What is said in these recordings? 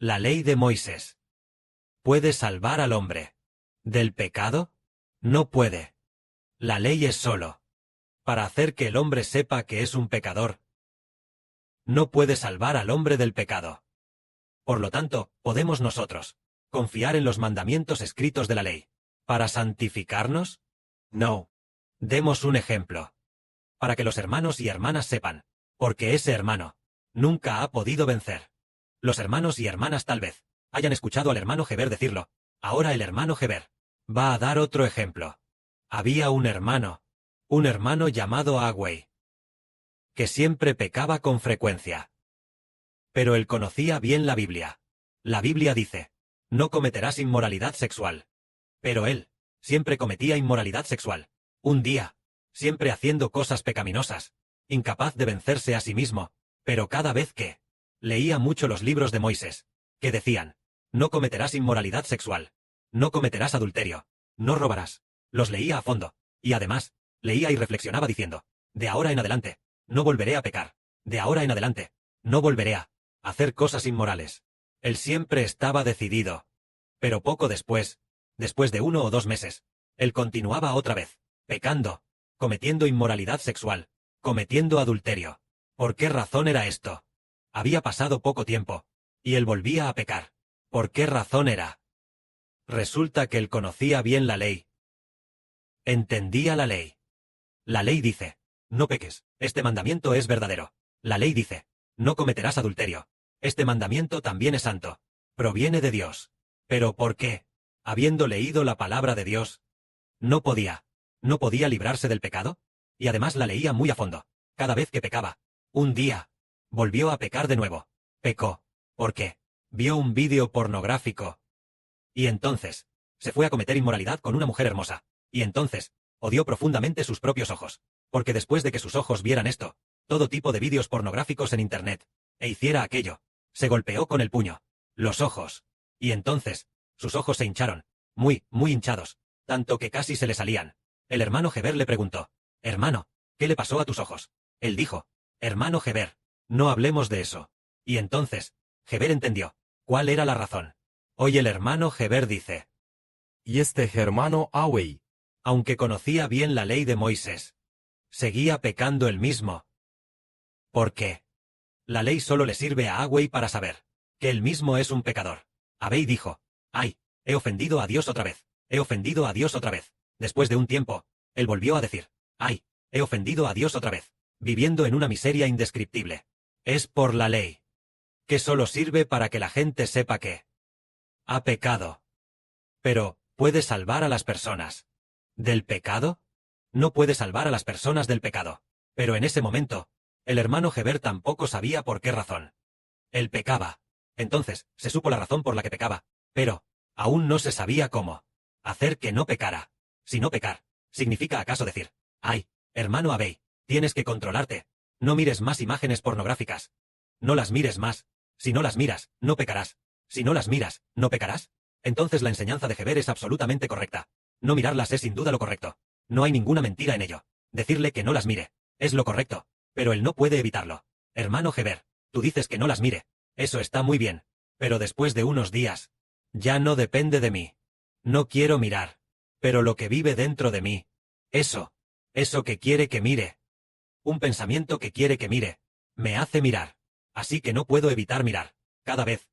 La ley de Moisés. ¿Puede salvar al hombre del pecado? No puede. La ley es solo para hacer que el hombre sepa que es un pecador. No puede salvar al hombre del pecado. Por lo tanto, ¿podemos nosotros confiar en los mandamientos escritos de la ley para santificarnos? No. Demos un ejemplo para que los hermanos y hermanas sepan, porque ese hermano nunca ha podido vencer. Los hermanos y hermanas tal vez hayan escuchado al hermano Heber decirlo. Ahora el hermano Heber va a dar otro ejemplo. Había un hermano llamado Agwey, que siempre pecaba con frecuencia. Pero él conocía bien la Biblia. La Biblia dice, no cometerás inmoralidad sexual. Pero él siempre cometía inmoralidad sexual. Un día, siempre haciendo cosas pecaminosas, incapaz de vencerse a sí mismo, pero cada vez que leía mucho los libros de Moisés, que decían, no cometerás inmoralidad sexual, no cometerás adulterio, no robarás, los leía a fondo, y además, leía y reflexionaba diciendo, de ahora en adelante, no volveré a pecar, de ahora en adelante, no volveré a hacer cosas inmorales. Él siempre estaba decidido. Pero poco después de 1 o 2 meses, él continuaba otra vez, pecando, cometiendo inmoralidad sexual, cometiendo adulterio. ¿Por qué razón era esto? Había pasado poco tiempo, y él volvía a pecar. ¿Por qué razón era? Resulta que él conocía bien la ley. Entendía la ley. La ley dice, no peques, este mandamiento es verdadero. La ley dice, no cometerás adulterio. Este mandamiento también es santo. Proviene de Dios. ¿Pero por qué? Habiendo leído la palabra de Dios, no podía librarse del pecado, y además la leía muy a fondo. Cada vez que pecaba, un día, volvió a pecar de nuevo. Pecó. ¿Por qué? Vio un vídeo pornográfico. Y entonces, se fue a cometer inmoralidad con una mujer hermosa. Y entonces, odió profundamente sus propios ojos. Porque después de que sus ojos vieran esto, todo tipo de vídeos pornográficos en Internet, e hiciera aquello, se golpeó con el puño, los ojos. Y entonces, sus ojos se hincharon, muy hinchados, tanto que casi se le salían. El hermano Heber le preguntó, hermano, ¿qué le pasó a tus ojos? Él dijo, hermano Heber, no hablemos de eso. Y entonces, Heber entendió cuál era la razón. Hoy el hermano Heber dice, Y este hermano Agwey, aunque conocía bien la ley de Moisés, seguía pecando él mismo. ¿Por qué? La ley solo le sirve a Agwey para saber que él mismo es un pecador. Agwey dijo, ¡ay! He ofendido a Dios otra vez. He ofendido a Dios otra vez. Después de un tiempo, él volvió a decir, ¡ay! He ofendido a Dios otra vez. Viviendo en una miseria indescriptible. Es por la ley, que solo sirve para que la gente sepa que ha pecado. Pero, ¿puede salvar a las personas del pecado? No puede salvar a las personas del pecado. Pero en ese momento, el hermano Heber tampoco sabía por qué razón. Él pecaba. Entonces, se supo la razón por la que pecaba, pero aún no se sabía cómo hacer que no pecara. Si no pecar, ¿significa acaso decir, ay, hermano Agwey, tienes que controlarte, no mires más imágenes pornográficas? No las mires más. Si no las miras, no pecarás. Si no las miras, ¿no pecarás? Entonces la enseñanza de Heber es absolutamente correcta. No mirarlas es sin duda lo correcto. No hay ninguna mentira en ello. Decirle que no las mire es lo correcto, pero él no puede evitarlo. Hermano Heber, tú dices que no las mire. Eso está muy bien, pero después de unos días, ya no depende de mí. No quiero mirar, pero lo que vive dentro de mí, eso que quiere que mire, un pensamiento que quiere que mire, me hace mirar. Así que no puedo evitar mirar. Cada vez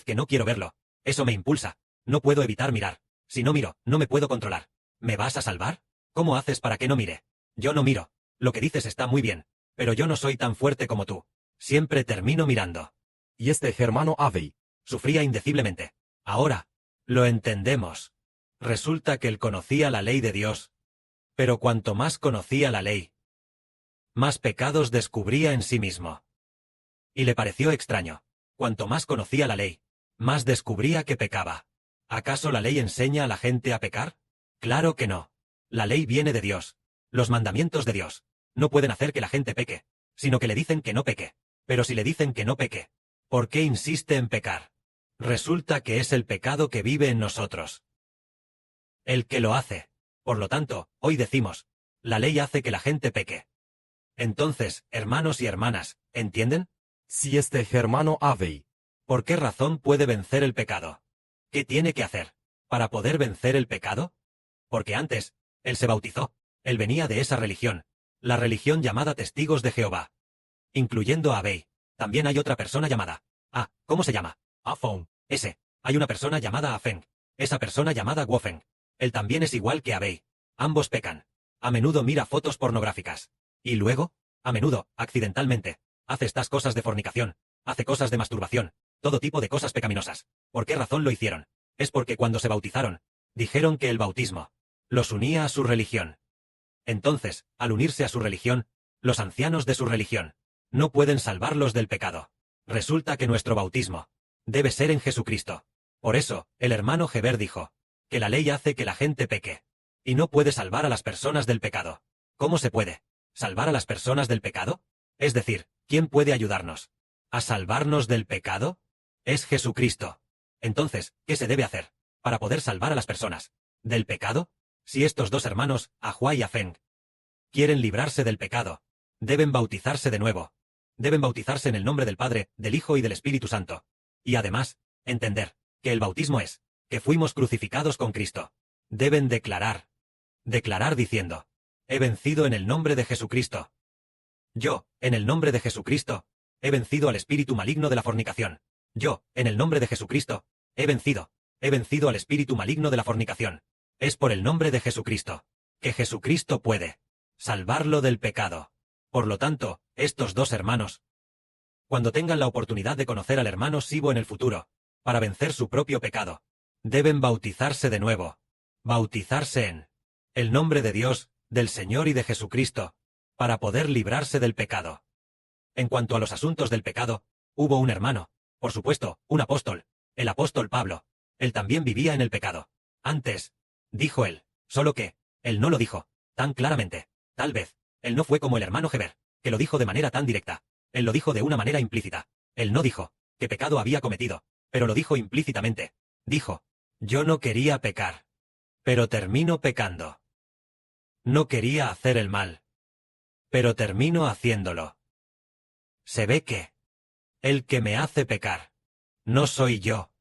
que no quiero verlo, eso me impulsa. No puedo evitar mirar. Si no miro, no me puedo controlar. ¿Me vas a salvar? ¿Cómo haces para que no mire? Yo no miro. Lo que dices está muy bien, pero yo no soy tan fuerte como tú. Siempre termino mirando. y este hermano Agwey, Sufría indeciblemente. Ahora, lo entendemos. Resulta que él conocía la ley de Dios. Pero cuanto más conocía la ley, más pecados descubría en sí mismo. Y le pareció extraño. Cuanto más conocía la ley, más descubría que pecaba. ¿Acaso la ley enseña a la gente a pecar? Claro que no. La ley viene de Dios. Los mandamientos de Dios no pueden hacer que la gente peque, sino que le dicen que no peque. Pero si le dicen que no peque, ¿por qué insiste en pecar? Resulta que es el pecado que vive en nosotros el que lo hace. Por lo tanto, hoy decimos, la ley hace que la gente peque. Entonces, hermanos y hermanas, ¿entienden? si este hermano Agwey, ¿Por qué razón puede vencer el pecado? ¿Qué tiene que hacer para poder vencer el pecado? Porque antes, él se bautizó. Él venía de esa religión, la religión llamada Testigos de Jehová. Incluyendo a Abey. También hay otra persona llamada. ¿Cómo se llama? Afong. Hay una persona llamada Afeng. Esa persona llamada Wofeng. Él también es igual que Abey. Ambos pecan. A menudo mira fotos pornográficas. Y luego, a menudo, accidentalmente, hace estas cosas de fornicación, hace cosas de masturbación, todo tipo de cosas pecaminosas. ¿Por qué razón lo hicieron? Es porque cuando se bautizaron, dijeron que el bautismo los unía a su religión. Entonces, al unirse a su religión, los ancianos de su religión no pueden salvarlos del pecado. Resulta que nuestro bautismo debe ser en Jesucristo. Por eso, el hermano Heber dijo que la ley hace que la gente peque y no puede salvar a las personas del pecado. ¿Cómo se puede salvar a las personas del pecado? Es decir, ¿quién puede ayudarnos a salvarnos del pecado? Es Jesucristo. Entonces, ¿qué se debe hacer para poder salvar a las personas del pecado? Si estos dos hermanos, Ahua y Afeng, quieren librarse del pecado, deben bautizarse de nuevo. Deben bautizarse en el nombre del Padre, del Hijo y del Espíritu Santo. Y además, entender que el bautismo es que fuimos crucificados con Cristo. Deben declarar diciendo: he vencido en el nombre de Jesucristo. Yo, en el nombre de Jesucristo, he vencido al espíritu maligno de la fornicación. Yo, en el nombre de Jesucristo, he vencido al espíritu maligno de la fornicación. Es por el nombre de Jesucristo que Jesucristo puede salvarlo del pecado. Por lo tanto, estos dos hermanos, cuando tengan la oportunidad de conocer al hermano Sibo en el futuro, para vencer su propio pecado, deben bautizarse de nuevo. Bautizarse en el nombre de Dios, del Señor y de Jesucristo, para poder librarse del pecado. En cuanto a los asuntos del pecado, hubo un hermano, por supuesto, un apóstol, el apóstol Pablo. Él también vivía en el pecado. Antes, dijo él, solo que, él no lo dijo tan claramente. Tal vez, él no fue como el hermano Heber, que lo dijo de manera tan directa. Él lo dijo de una manera implícita. Él no dijo qué pecado había cometido, pero lo dijo implícitamente. Dijo: yo no quería pecar, pero termino pecando. No quería hacer el mal, pero termino haciéndolo. Se ve que el que me hace pecar no soy yo,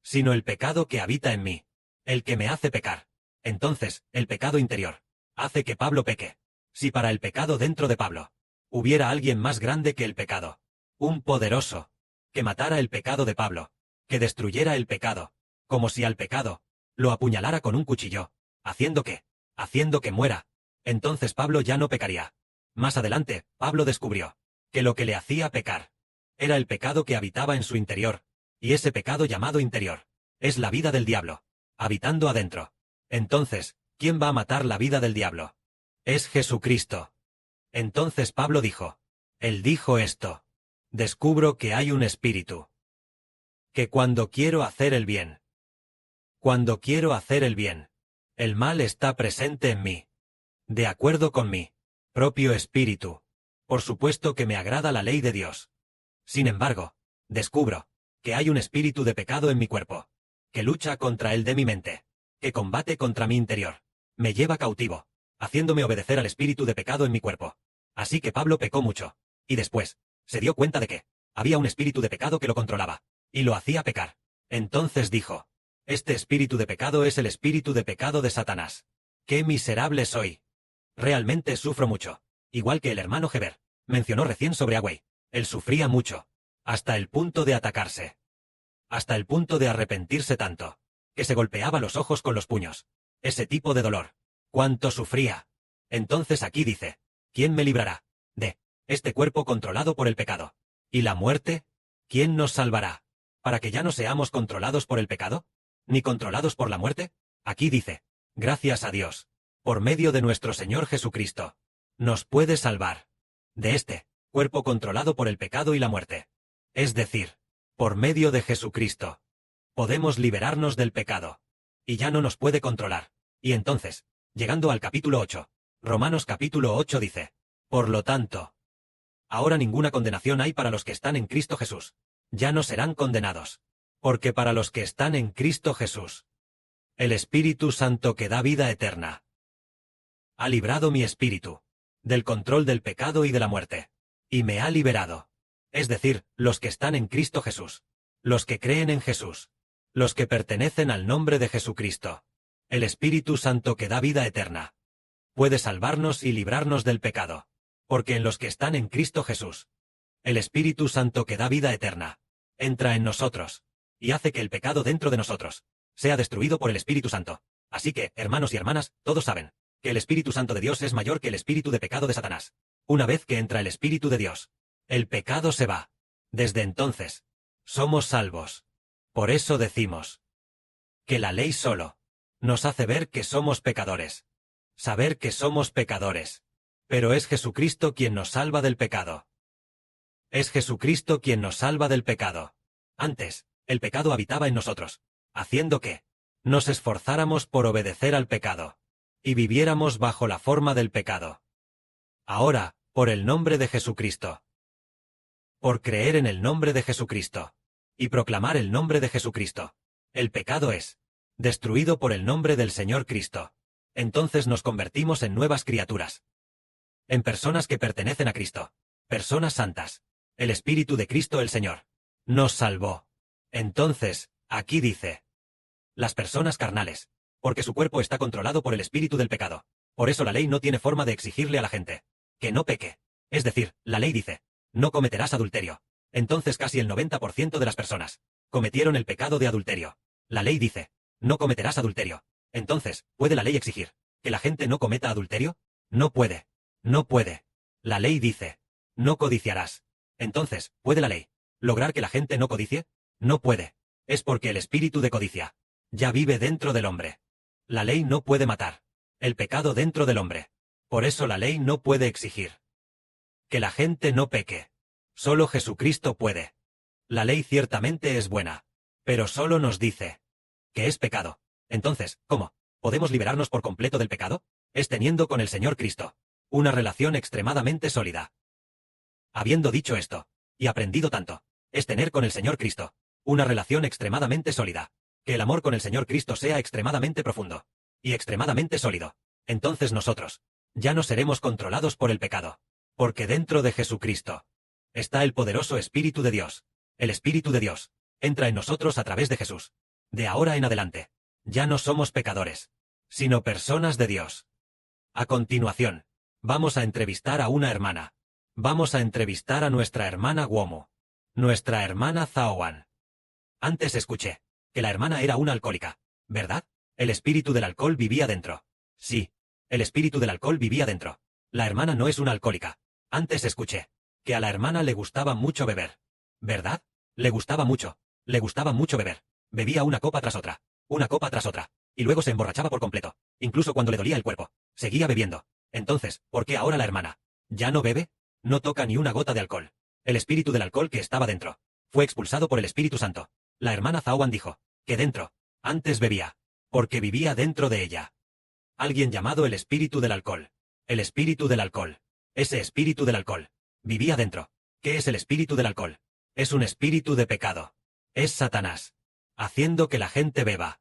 sino el pecado que habita en mí, el que me hace pecar. Entonces, el pecado interior hace que Pablo peque. Si para el pecado dentro de Pablo hubiera alguien más grande que el pecado, un poderoso, que matara el pecado de Pablo, que destruyera el pecado, como si al pecado lo apuñalara con un cuchillo, haciendo que muera, entonces Pablo ya no pecaría. Más adelante, Pablo descubrió que lo que le hacía pecar era el pecado que habitaba en su interior, y ese pecado llamado interior es la vida del diablo, habitando adentro. Entonces, ¿quién va a matar la vida del diablo? Es Jesucristo. Entonces Pablo dijo, él dijo esto: descubro que hay un espíritu, que cuando quiero hacer el bien, el mal está presente en mí, de acuerdo con mi propio espíritu. Por supuesto que me agrada la ley de Dios. Sin embargo, descubro que hay un espíritu de pecado en mi cuerpo, que lucha contra el de mi mente, que combate contra mi interior, me lleva cautivo, haciéndome obedecer al espíritu de pecado en mi cuerpo. Así que Pablo pecó mucho, y después se dio cuenta de que había un espíritu de pecado que lo controlaba, y lo hacía pecar. Entonces dijo: este espíritu de pecado es el espíritu de pecado de Satanás. ¡Qué miserable soy! Realmente sufro mucho. Igual que el hermano Heber mencionó recién sobre Agüey. Él sufría mucho, hasta el punto de atacarse, hasta el punto de arrepentirse tanto, que se golpeaba los ojos con los puños. Ese tipo de dolor. ¡Cuánto sufría! Entonces aquí dice: ¿quién me librará de este cuerpo controlado por el pecado? ¿Y la muerte? ¿Quién nos salvará para que ya no seamos controlados por el pecado, ni controlados por la muerte? Aquí dice: gracias a Dios, por medio de nuestro Señor Jesucristo, nos puede salvar de este cuerpo controlado por el pecado y la muerte. Es decir, por medio de Jesucristo, podemos liberarnos del pecado, y ya no nos puede controlar. Y entonces, llegando al capítulo 8, Romanos capítulo 8 dice: por lo tanto, ahora ninguna condenación hay para los que están en Cristo Jesús. Ya no serán condenados, porque para los que están en Cristo Jesús, el Espíritu Santo que da vida eterna ha librado mi espíritu del control del pecado y de la muerte, y me ha liberado. Es decir, los que están en Cristo Jesús Los que creen en Jesús. Los que pertenecen al nombre de Jesucristo. El Espíritu Santo que da vida eterna. Puede salvarnos y librarnos del pecado. Porque en los que están en Cristo Jesús. El Espíritu Santo que da vida eterna. Entra en nosotros. Y hace que el pecado dentro de nosotros sea destruido por el Espíritu Santo. Así que, hermanos y hermanas, todos saben que el Espíritu Santo de Dios es mayor que el espíritu de pecado de Satanás. Una vez que entra el Espíritu de Dios, el pecado se va. Desde entonces, somos salvos. Por eso decimos que la ley solo nos hace ver que somos pecadores. Saber que somos pecadores. Pero es Jesucristo quien nos salva del pecado. Es Jesucristo quien nos salva del pecado. Antes, el pecado habitaba en nosotros, haciendo que nos esforzáramos por obedecer al pecado, y viviéramos bajo la forma del pecado. Ahora, por el nombre de Jesucristo. Por creer en el nombre de Jesucristo, y proclamar el nombre de Jesucristo, el pecado es destruido por el nombre del Señor Cristo. Entonces nos convertimos en nuevas criaturas. En personas que pertenecen a Cristo. Personas santas. El Espíritu de Cristo el Señor nos salvó. Entonces, aquí dice, las personas carnales, porque su cuerpo está controlado por el espíritu del pecado. Por eso la ley no tiene forma de exigirle a la gente que no peque. Es decir, la ley dice, no cometerás adulterio. Entonces casi el 90% de las personas cometieron el pecado de adulterio. La ley dice, no cometerás adulterio. Entonces, ¿puede la ley exigir que la gente no cometa adulterio? No puede. No puede. La ley dice, no codiciarás. Entonces, ¿puede la ley lograr que la gente no codicie? No puede. Es porque el espíritu de codicia ya vive dentro del hombre. La ley no puede matar el pecado dentro del hombre. Por eso la ley no puede exigir que la gente no peque. Solo Jesucristo puede. La ley ciertamente es buena, pero solo nos dice que es pecado. Entonces, ¿cómo podemos liberarnos por completo del pecado? Es teniendo con el Señor Cristo una relación extremadamente sólida. Habiendo dicho esto, y aprendido tanto, es tener con el Señor Cristo una relación extremadamente sólida. Que el amor con el Señor Cristo sea extremadamente profundo y extremadamente sólido. Entonces nosotros ya no seremos controlados por el pecado. Porque dentro de Jesucristo está el poderoso Espíritu de Dios. El Espíritu de Dios entra en nosotros a través de Jesús. De ahora en adelante, ya no somos pecadores, sino personas de Dios. A continuación, vamos a entrevistar a una hermana. Vamos a entrevistar a nuestra hermana Womu. Nuestra hermana Zaowan. Antes escuché que la hermana era una alcohólica, ¿verdad? El espíritu del alcohol vivía dentro. Sí, el espíritu del alcohol vivía dentro. La hermana no es una alcohólica. Antes escuché que a la hermana le gustaba mucho beber. ¿Verdad? Le gustaba mucho beber. Bebía una copa tras otra, y luego se emborrachaba por completo. Incluso cuando le dolía el cuerpo, seguía bebiendo. Entonces, ¿por qué ahora la hermana ya no bebe? No toca ni una gota de alcohol. El espíritu del alcohol que estaba dentro fue expulsado por el Espíritu Santo. La hermana Zaowan dijo que dentro, antes bebía, porque vivía dentro de ella alguien llamado el espíritu del alcohol. El espíritu del alcohol. Ese espíritu del alcohol vivía dentro. ¿Qué es el espíritu del alcohol? Es un espíritu de pecado. Es Satanás haciendo que la gente beba,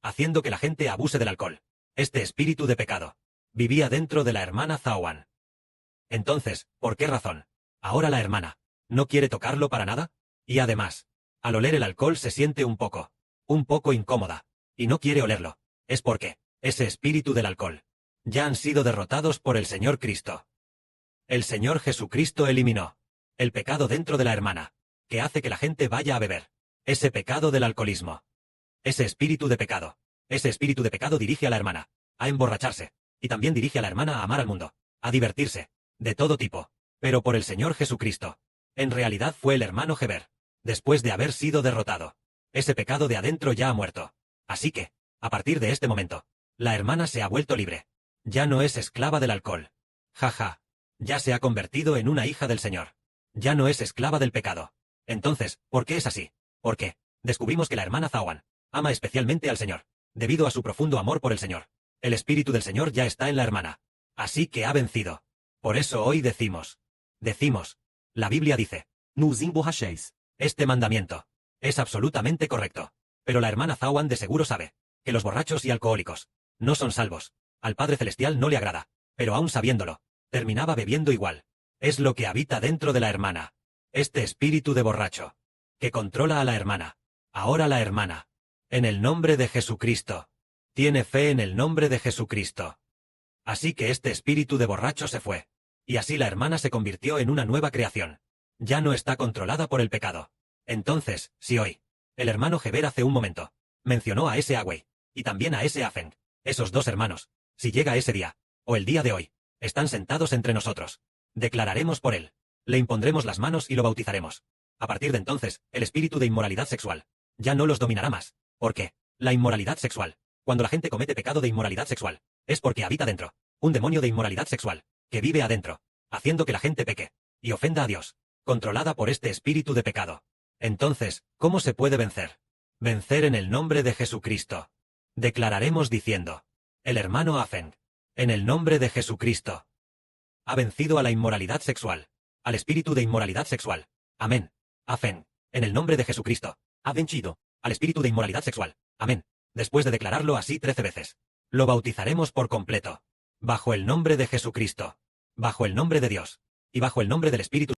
haciendo que la gente abuse del alcohol. Este espíritu de pecado vivía dentro de la hermana Zaowan. Entonces, ¿por qué razón ahora la hermana no quiere tocarlo para nada? Y además, al oler el alcohol se siente un poco incómoda, y no quiere olerlo. Es porque ese espíritu del alcohol ya han sido derrotados por el Señor Cristo. El Señor Jesucristo eliminó el pecado dentro de la hermana, que hace que la gente vaya a beber. Ese pecado del alcoholismo. Ese espíritu de pecado dirige a la hermana a emborracharse, y también dirige a la hermana a amar al mundo, a divertirse, de todo tipo, pero por el Señor Jesucristo. En realidad fue el hermano Heber, después de haber sido derrotado. Ese pecado de adentro ya ha muerto. Así que, a partir de este momento, la hermana se ha vuelto libre. Ya no es esclava del alcohol. Jaja. Ya se ha convertido en una hija del Señor. Ya no es esclava del pecado. Entonces, ¿por qué es así? Porque descubrimos que la hermana Zaowan ama especialmente al Señor, debido a su profundo amor por el Señor. El Espíritu del Señor ya está en la hermana. Así que ha vencido. Por eso hoy decimos, la Biblia dice, Nos emborrachéis. este mandamiento es absolutamente correcto. Pero la hermana Zaowan de seguro sabe que los borrachos y alcohólicos no son salvos. Al Padre Celestial no le agrada, pero aún sabiéndolo, terminaba bebiendo igual. Es lo que habita dentro de la hermana. Este espíritu de borracho. que controla a la hermana. Ahora la hermana. En el nombre de Jesucristo. Tiene fe en el nombre de Jesucristo. Así que este espíritu de borracho se fue. Y así la hermana se convirtió en una nueva creación. Ya no está controlada por el pecado. Entonces, si hoy, el hermano Heber hace un momento, mencionó a ese Awei, y también a ese Afen, esos dos hermanos, si llega ese día, o el día de hoy, están sentados entre nosotros. Declararemos por él. Le impondremos las manos y lo bautizaremos. A partir de entonces, el espíritu de inmoralidad sexual ya no los dominará más. ¿Por qué? La inmoralidad sexual. Cuando la gente comete pecado de inmoralidad sexual, es porque habita dentro un demonio de inmoralidad sexual, que vive adentro, haciendo que la gente peque y ofenda a Dios, controlada por este espíritu de pecado. Entonces, ¿cómo se puede vencer? Vencer en el nombre de Jesucristo. Declararemos diciendo: el hermano Afen, en el nombre de Jesucristo, ha vencido a la inmoralidad sexual, al espíritu de inmoralidad sexual. Amén. Afen, en el nombre de Jesucristo, ha vencido al espíritu de inmoralidad sexual. Amén. Después de declararlo así 13 veces, lo bautizaremos por completo. Bajo el nombre de Jesucristo, bajo el nombre de Dios, y bajo el nombre del Espíritu